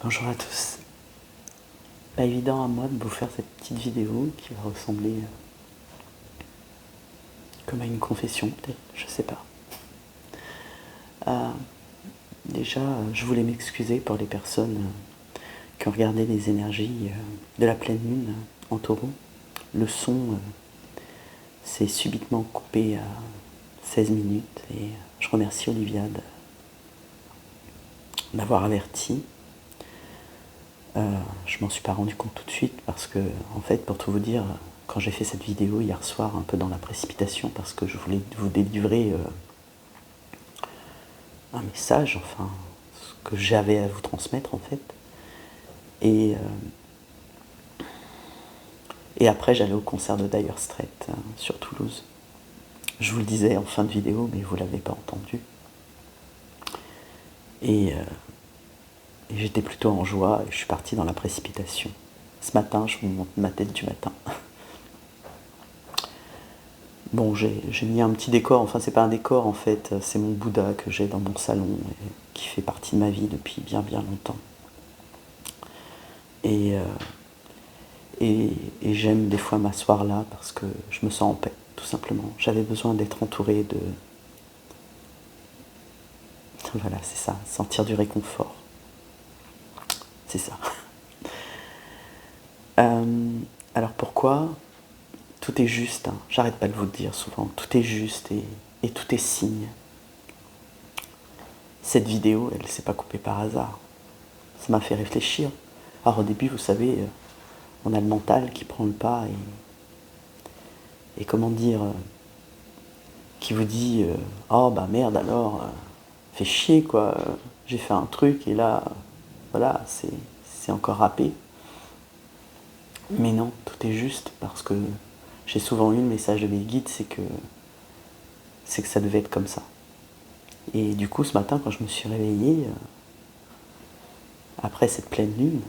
Bonjour à tous. Pas évident à moi de vous faire cette petite vidéo qui va ressembler comme à une confession peut-être, je sais pas. Déjà, je voulais m'excuser pour les personnes qui ont regardé les énergies de la pleine lune en taureau. Le son s'est subitement coupé à 16 minutes et je remercie Olivia de m'avoir averti. Je m'en suis pas rendu compte tout de suite parce que, en fait, pour tout vous dire, quand j'ai fait cette vidéo hier soir, un peu dans la précipitation, parce que je voulais vous délivrer un message, enfin, ce que j'avais à vous transmettre, en fait. Et après, j'allais au concert de Dire Straits sur Toulouse. Je vous le disais en fin de vidéo, mais vous l'avez pas entendu. Et j'étais plutôt en joie et je suis parti dans la précipitation. Ce matin, je vous montre ma tête du matin. Bon, j'ai mis un petit décor, enfin c'est pas un décor en fait, c'est mon Bouddha que j'ai dans mon salon et qui fait partie de ma vie depuis bien bien longtemps. Et j'aime des fois m'asseoir là parce que je me sens en paix, tout simplement. J'avais besoin d'être entouré de... Voilà, c'est ça, sentir du réconfort. C'est ça. Alors pourquoi ? Tout est juste, hein. J'arrête pas de vous le dire souvent, tout est juste et tout est signe. Cette vidéo, elle s'est pas coupée par hasard. Ça m'a fait réfléchir. Alors au début, vous savez, on a le mental qui prend le pas et comment dire, qui vous dit oh bah merde alors, fais chier quoi, j'ai fait un truc et là, voilà, c'est encore râpé. Mais non, tout est juste parce que j'ai souvent eu le message de mes guides, c'est que ça devait être comme ça. Et du coup, ce matin, quand je me suis réveillé, après cette pleine lune,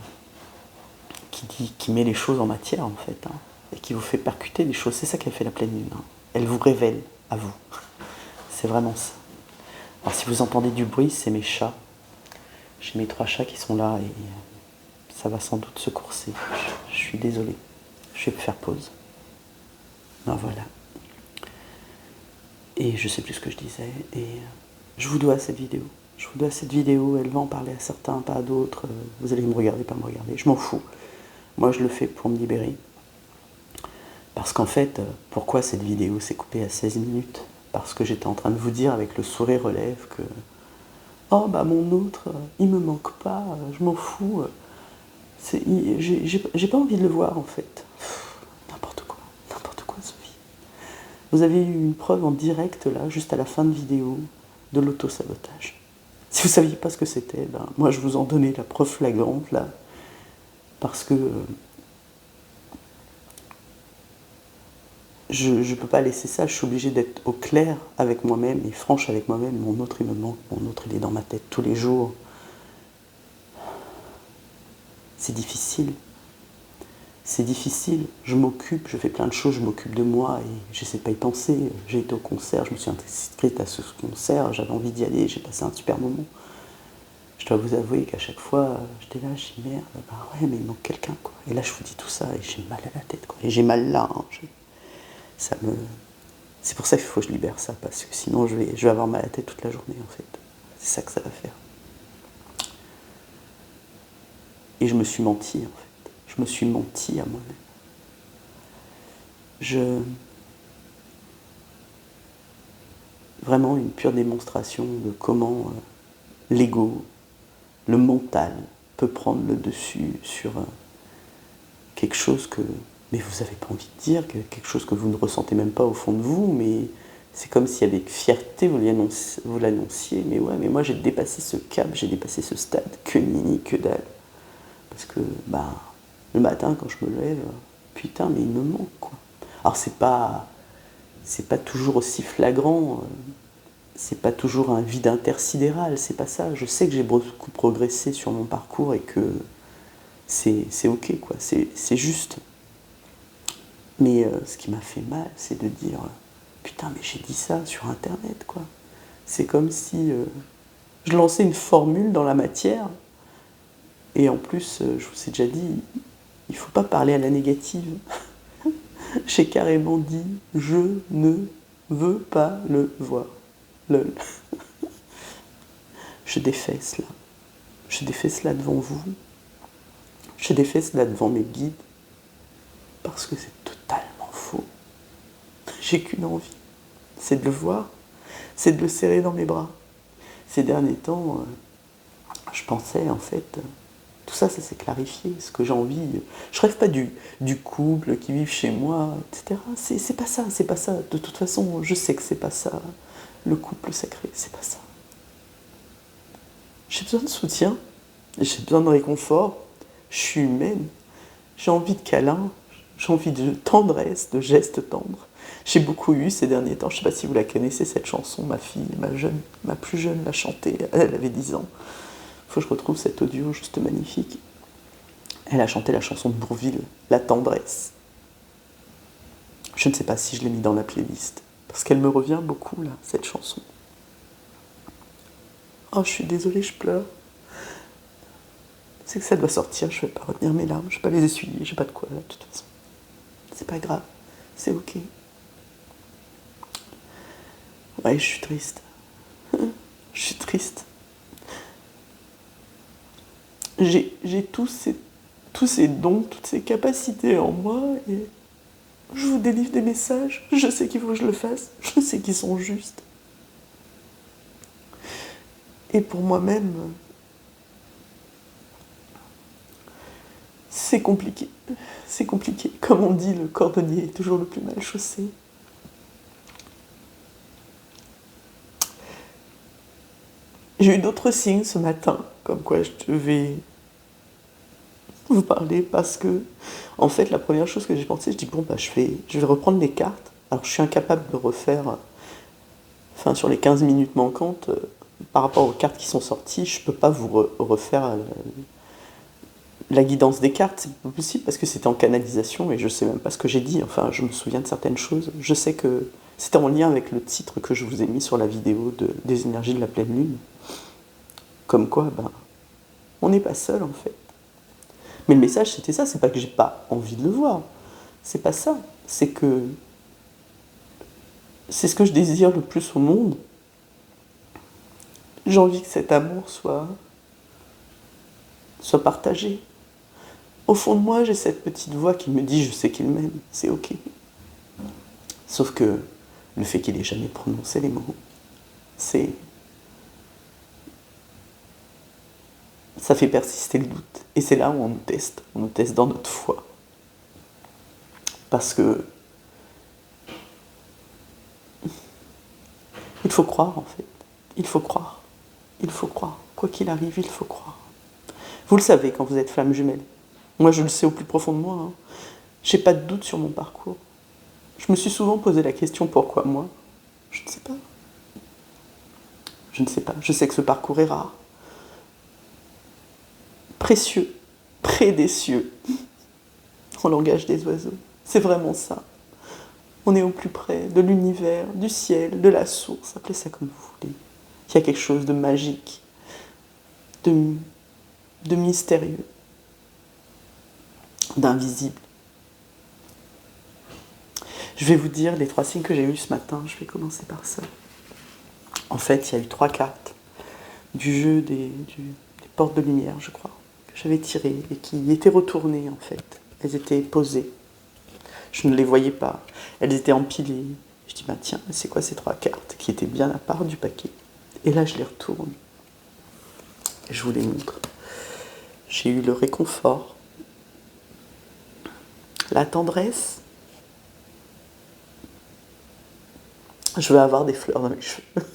qui met les choses en matière en fait, hein, et qui vous fait percuter les choses, c'est ça qu'elle fait la pleine lune. Hein. Elle vous révèle à vous. C'est vraiment ça. Alors si vous entendez du bruit, c'est mes chats. J'ai mes 3 chats qui sont là et ça va sans doute se courser. Je suis désolé. Je vais faire pause. Ben voilà. Et je sais plus ce que je disais. Et je vous dois cette vidéo. Je vous dois cette vidéo. Elle va en parler à certains, pas à d'autres. Vous allez me regarder, pas me regarder. Je m'en fous. Moi, je le fais pour me libérer. Parce qu'en fait, pourquoi cette vidéo s'est coupée à 16 minutes ? Parce que j'étais en train de vous dire avec le sourire aux lèvres que oh bah mon autre, il me manque pas, je m'en fous. J'ai pas envie de le voir en fait. N'importe quoi Sophie. Vous avez eu une preuve en direct là, juste à la fin de vidéo, de l'auto-sabotage. Si vous saviez pas ce que c'était, ben moi je vous en donnais la preuve flagrante là, parce que je ne peux pas laisser ça, je suis obligé d'être au clair avec moi-même et franche avec moi-même. Mon autre il me manque, mon autre il est dans ma tête tous les jours. C'est difficile. C'est difficile, je m'occupe, je fais plein de choses, je m'occupe de moi et j'essaie de pas y penser. J'ai été au concert, je me suis inscrite à ce concert, j'avais envie d'y aller, j'ai passé un super moment. Je dois vous avouer qu'à chaque fois, j'étais là, je dis merde, bah ouais, mais il manque quelqu'un quoi. Et là, je vous dis tout ça et j'ai mal à la tête quoi. Et j'ai mal là, hein. C'est pour ça qu'il faut que je libère ça, parce que sinon je vais avoir mal à la tête toute la journée en fait. C'est ça que ça va faire. Et je me suis menti en fait. Je me suis menti à moi-même. Vraiment une pure démonstration de comment l'ego, le mental peut prendre le dessus sur quelque chose que, mais vous n'avez pas envie de dire, quelque chose que vous ne ressentez même pas au fond de vous, mais c'est comme si avec fierté vous l'annonciez, mais ouais, mais moi j'ai dépassé ce cap, j'ai dépassé ce stade, que nini, que dalle. Parce que, bah, le matin quand je me lève, putain, mais il me manque, quoi. Alors c'est pas toujours aussi flagrant, c'est pas toujours un vide intersidéral, c'est pas ça. Je sais que j'ai beaucoup progressé sur mon parcours et que c'est ok, quoi, c'est juste. Mais ce qui m'a fait mal, c'est de dire putain, mais j'ai dit ça sur internet, quoi. C'est comme si je lançais une formule dans la matière Et en plus, je vous ai déjà dit, il ne faut pas parler à la négative. J'ai carrément dit, je ne veux pas le voir. Lol. Je défais cela. Je défais cela devant vous. Je défais cela devant mes guides. Parce que c'est totalement faux. J'ai qu'une envie. C'est de le voir. C'est de le serrer dans mes bras. Ces derniers temps, je pensais en fait... Tout ça, ça s'est clarifié. Ce que j'ai envie... Je rêve pas du couple qui vit chez moi, etc. C'est pas ça, c'est pas ça. De toute façon, je sais que c'est pas ça. Le couple sacré, c'est pas ça. J'ai besoin de soutien. J'ai besoin de réconfort. Je suis humaine. J'ai envie de câlins. J'ai envie de tendresse, de gestes tendres. J'ai beaucoup eu ces derniers temps. Je sais pas si vous la connaissez, cette chanson. Ma fille, ma plus jeune l'a chantée. Elle avait 10 ans. Faut que je retrouve cet audio juste magnifique. Elle a chanté la chanson de Bourvil, La tendresse. Je ne sais pas si je l'ai mis dans la playlist, parce qu'elle me revient beaucoup, là, cette chanson. Oh, je suis désolée, je pleure. C'est que ça doit sortir, je vais pas retenir mes larmes, je vais pas les essuyer, j'ai pas de quoi, là, de toute façon. C'est pas grave, c'est ok. Ouais, je suis triste. Je suis triste. J'ai tous ces dons, toutes ces capacités en moi, et je vous délivre des messages, je sais qu'il faut que je le fasse, je sais qu'ils sont justes. Et pour moi-même, c'est compliqué. C'est compliqué. Comme on dit, le cordonnier est toujours le plus mal chaussé. J'ai eu d'autres signes ce matin, comme quoi je devais vous parler, parce que, en fait, la première chose que j'ai pensé, je dis, bon, bah, je vais reprendre les cartes. Alors, je suis incapable de refaire, sur les 15 minutes manquantes, par rapport aux cartes qui sont sorties, je peux pas vous refaire la guidance des cartes, c'est pas possible, parce que c'était en canalisation, et je sais même pas ce que j'ai dit, enfin, je me souviens de certaines choses. Je sais que c'était en lien avec le titre que je vous ai mis sur la vidéo des énergies de la pleine lune. Comme quoi, on n'est pas seul, en fait. Mais le message, c'était ça, c'est pas que j'ai pas envie de le voir. C'est pas ça. C'est que c'est ce que je désire le plus au monde. J'ai envie que cet amour soit partagé. Au fond de moi, j'ai cette petite voix qui me dit je sais qu'il m'aime, c'est ok. Sauf que le fait qu'il ait jamais prononcé les mots, ça fait persister le doute. Et c'est là où on nous teste dans notre foi. Parce que il faut croire, en fait. Il faut croire. Il faut croire. Quoi qu'il arrive, il faut croire. Vous le savez quand vous êtes flamme jumelle. Moi, je le sais au plus profond de moi. J'ai pas de doute sur mon parcours. Je me suis souvent posé la question pourquoi moi. Je ne sais pas. Je ne sais pas. Je sais que ce parcours est rare. Précieux. Près des cieux. En langage des oiseaux. C'est vraiment ça. On est au plus près de l'univers, du ciel, de la source. Appelez ça comme vous voulez. Il y a quelque chose de magique, de mystérieux, d'invisible. Je vais vous dire les 3 signes que j'ai eus ce matin. Je vais commencer par ça. En fait, il y a eu 3 cartes du jeu des portes de lumière, je crois, que j'avais tirées et qui étaient retournées, en fait. Elles étaient posées. Je ne les voyais pas. Elles étaient empilées. Je dis, tiens, c'est quoi ces 3 cartes qui étaient bien à part du paquet? Et là, je les retourne. Et je vous les montre. J'ai eu le réconfort, la tendresse. Je veux avoir des fleurs dans mes cheveux.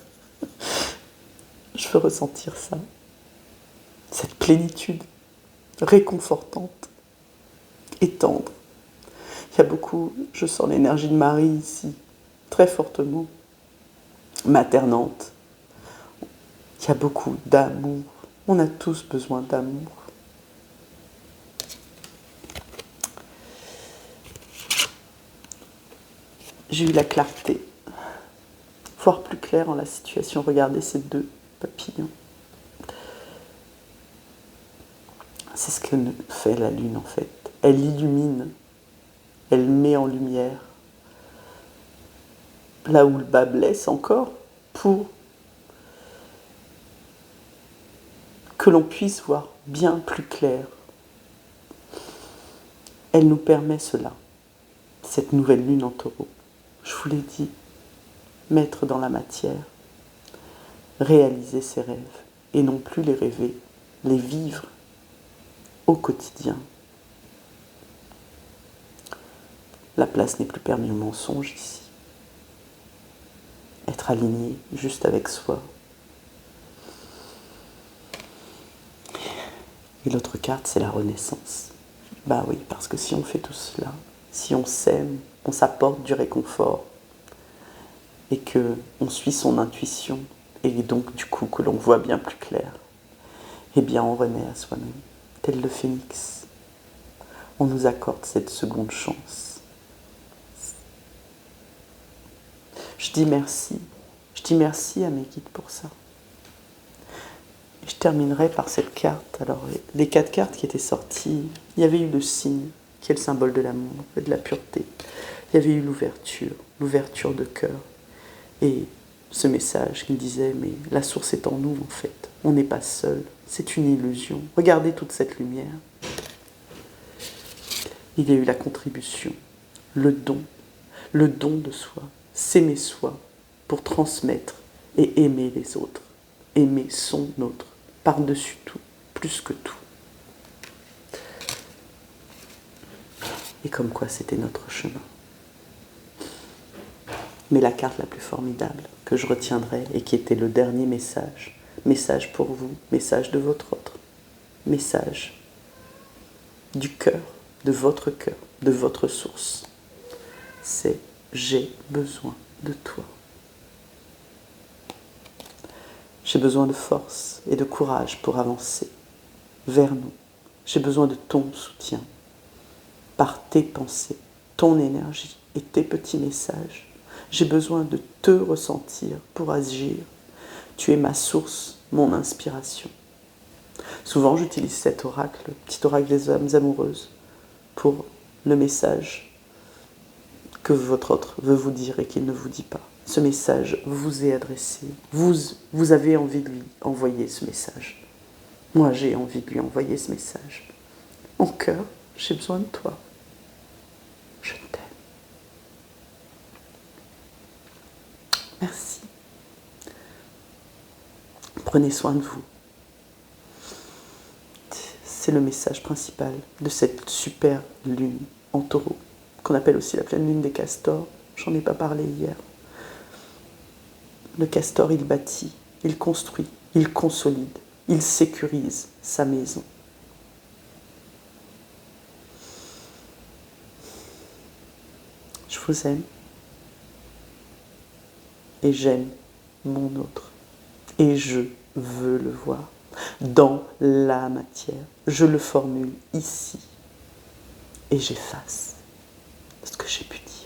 Je veux ressentir ça. Cette plénitude réconfortante et tendre. Il y a beaucoup, je sens l'énergie de Marie ici, très fortement, maternante. Il y a beaucoup d'amour. On a tous besoin d'amour. J'ai eu la clarté, voir plus clair en la situation. Regardez ces 2 papillons. C'est ce que fait la lune en fait. Elle illumine, elle met en lumière là où le bas blesse encore pour que l'on puisse voir bien plus clair. Elle nous permet cela, cette nouvelle lune en taureau. Je vous l'ai dit, mettre dans la matière, réaliser ses rêves et non plus les rêver, les vivre au quotidien. La place n'est plus permise au mensonge ici. Être aligné juste avec soi. Et l'autre carte, c'est la renaissance. Bah oui, parce que si on fait tout cela, si on s'aime, on s'apporte du réconfort et que on suit son intuition et donc du coup que l'on voit bien plus clair, eh bien on renaît à soi-même, tel le phénix. On nous accorde cette seconde chance. Je dis merci à mes guides pour ça. Je terminerai par cette carte. Alors, les 4 cartes qui étaient sorties, il y avait eu le cygne, qui est le symbole de l'amour et de la pureté. Il y avait eu l'ouverture de cœur. Et ce message qui me disait, mais la source est en nous en fait. On n'est pas seul, c'est une illusion. Regardez toute cette lumière. Il y a eu la contribution, le don de soi, s'aimer soi pour transmettre et aimer les autres. Aimer son autre, par-dessus tout, plus que tout. Et comme quoi c'était notre chemin. Mais la carte la plus formidable que je retiendrai et qui était le dernier message, message pour vous, message de votre autre, message du cœur, de votre source, c'est « j'ai besoin de toi ». J'ai besoin de force et de courage pour avancer vers nous. J'ai besoin de ton soutien, par tes pensées, ton énergie et tes petits messages. J'ai besoin de te ressentir pour agir. Tu es ma source, mon inspiration. Souvent, j'utilise cet oracle, le petit oracle des âmes amoureuses, pour le message que votre autre veut vous dire et qu'il ne vous dit pas. Ce message vous est adressé. Vous avez envie de lui envoyer ce message. Moi, j'ai envie de lui envoyer ce message. Mon cœur, j'ai besoin de toi. Je t'aime. Merci. Prenez soin de vous. C'est le message principal de cette super lune en taureau, qu'on appelle aussi la pleine lune des castors. J'en ai pas parlé hier. Le castor, il bâtit, il construit, il consolide, il sécurise sa maison. Je vous aime et j'aime mon autre et je veux le voir dans la matière. Je le formule ici et j'efface ce que j'ai pu dire.